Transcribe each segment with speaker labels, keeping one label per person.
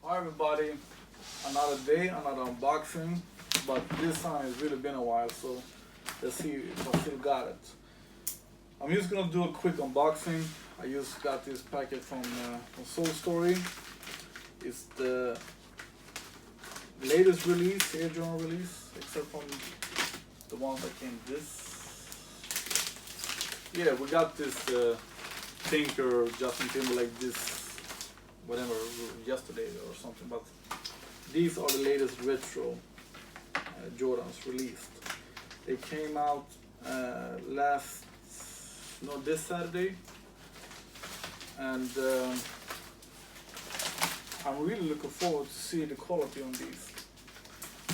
Speaker 1: Hi everybody, another day, another unboxing, but this time it's really been a while, so let's see if I still got it. I'm just gonna do a quick unboxing. I just got this packet from Solestory. It's the latest release, Air Jordan release, except from the ones that came this. Yeah, we got this Tinker Justin Timberlake this whatever yesterday or something, but these are the latest retro Jordans released. They came out this Saturday, and I'm really looking forward to see the quality on these,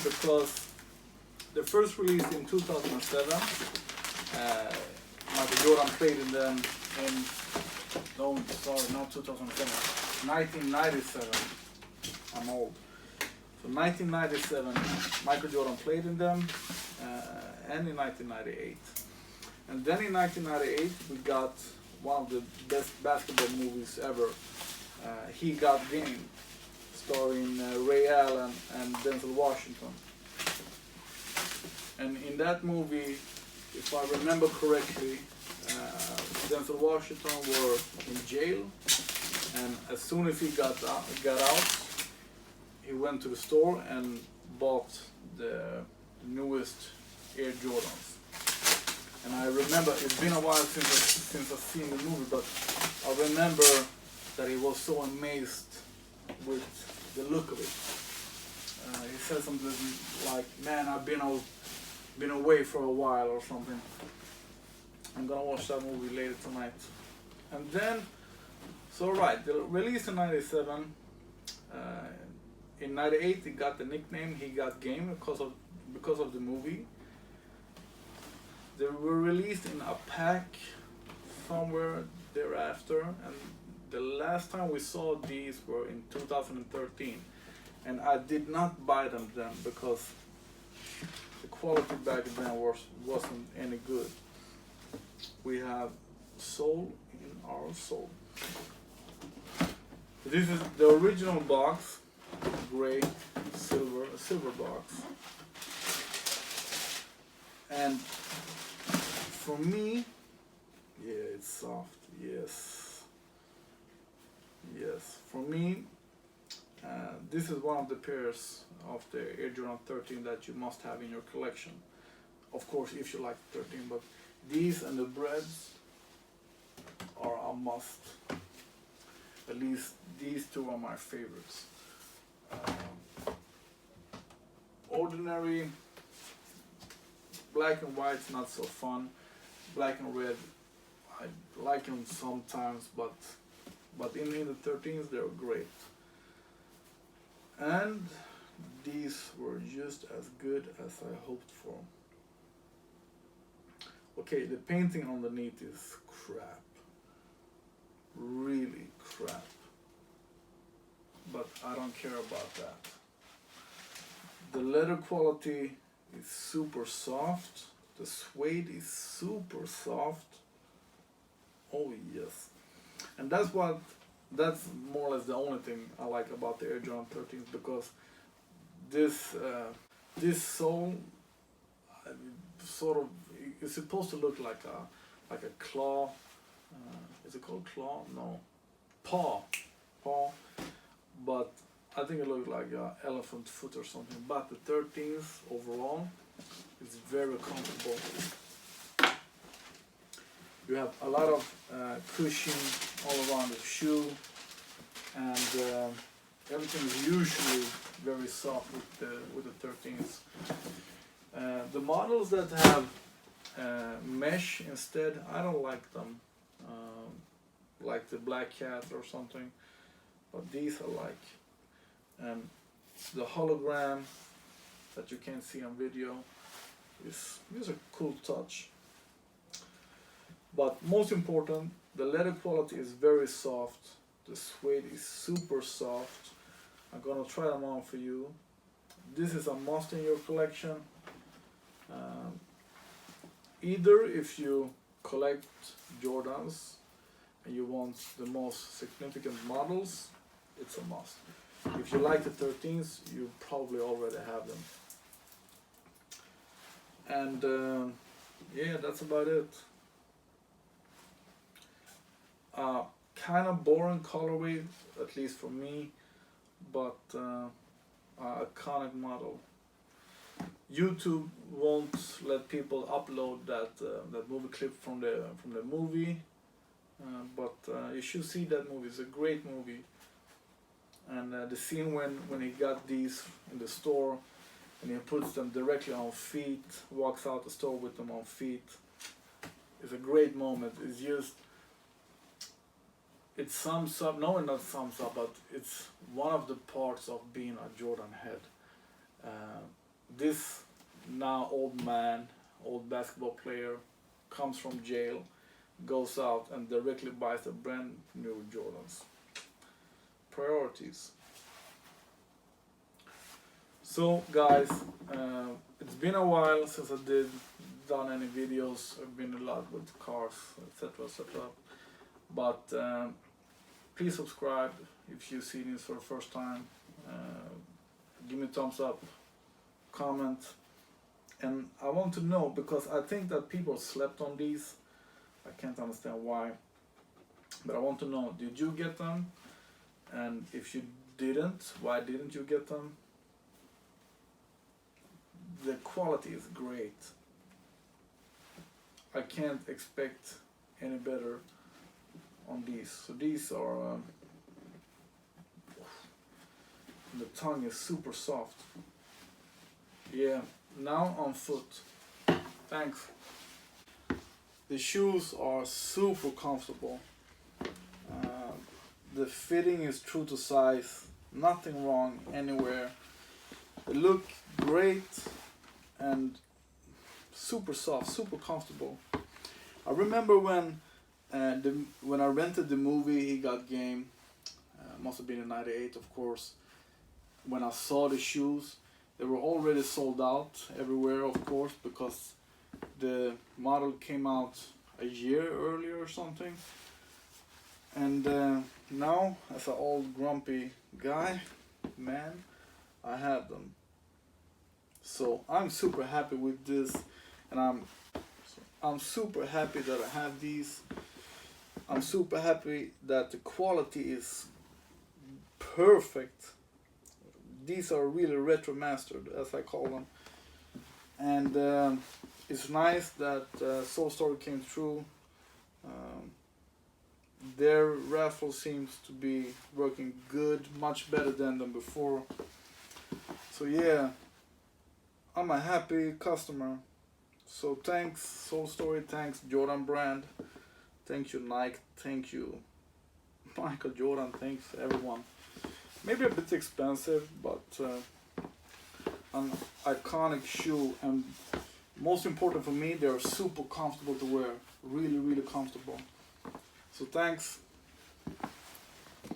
Speaker 1: because the first release in 2007, Michael Jordan played in them in, no, sorry, not 2007, 1997. I'm old. So 1997, Michael Jordan played in them, and in 1998. And then in 1998, we got one of the best basketball movies ever, He Got Game, starring Ray Allen and Denzel Washington. And in that movie, if I remember correctly, Denzel Washington were in jail, and as soon as he got out, he went to the store and bought the newest Air Jordans. And I remember, it's been a while since I've seen the movie, but I remember that he was so amazed with the look of it. He said something like, "Man, I've been away for a while," or something. I'm gonna watch that movie later tonight. And then, so right, they released in 97. In 98, he got the nickname He Got Game because of the movie. They were released in a pack somewhere thereafter, and the last time we saw these were in 2013, and I did not buy them then because the quality back then wasn't any good. We have soul in our soul. This is the original box, gray, silver box. And for me, yeah, it's soft, yes. For me, this is one of the pairs of the Air Jordan 13 that you must have in your collection. Of course, if you like 13, but these and the breads are a must. At least these two are my favorites. Ordinary black and white's not so fun. Black and red, I like them sometimes, but in the 13s they're great. And these were just as good as I hoped for. Okay, the painting underneath is crap. Really crap. But I don't care about that. The leather quality is super soft. The suede is super soft. Oh yes. And that's more or less the only thing I like about the Air Jordan 13s, because this sole sort of is supposed to look like a claw. Is it called claw? No, paw. But I think it looks like an elephant foot or something. But the 13s overall is very comfortable. You have a lot of cushion all around the shoe, and everything is usually very soft with the 13s. The models that have mesh instead, I don't like them, like the Black Cat or something, but these I like. And the hologram that you can't see on video is a cool touch. But most important, the leather quality is very soft. The suede is super soft. I'm gonna try them on for you. This is a must in your collection. Either if you collect Jordans and you want the most significant models, it's a must. if you like the 13s, you probably already have them. And yeah, that's about it. Kind of boring colorway, at least for me, but iconic model. YouTube won't let people upload that movie clip from the movie, but you should see that movie. It's a great movie. And the scene when he got these in the store and he puts them directly on feet, walks out the store with them on feet, is a great moment. It's just, it sums up, no, it not sums up, but it's one of the parts of being a Jordan head. This now old man, old basketball player, comes from jail, goes out and directly buys the brand new Jordans. Priorities. So guys, it's been a while since I done any videos. I've been a lot with cars, etc, etc. But please subscribe if you see this for the first time. Give me a thumbs up, comment, and I want to know, because I think that people slept on these. I can't understand why, but I want to know, did you get them? And if you didn't, why didn't you get them? The quality is great. I can't expect any better on these. So these are, the tongue is super soft. Yeah, now on foot. Thanks. The shoes are super comfortable. The fitting is true to size, nothing wrong anywhere. They look great and super soft, super comfortable. I remember when I rented the movie He Got Game, must have been in '98, of course. When I saw the shoes, they were already sold out everywhere, of course, because the model came out a year earlier or something. And now, as an old grumpy man, I have them. So I'm super happy with this, and I'm super happy that I have these. I'm super happy that the quality is perfect. These are really retro mastered, as I call them. And it's nice that Solestory came through. Their raffle seems to be working good, much better than before. So yeah, I'm a happy customer. So thanks Solestory, thanks Jordan brand, thank you Nike, thank you Michael Jordan, thanks everyone. Maybe a bit expensive, but an iconic shoe, and most important for me, they are super comfortable to wear. Really, really comfortable. So thanks.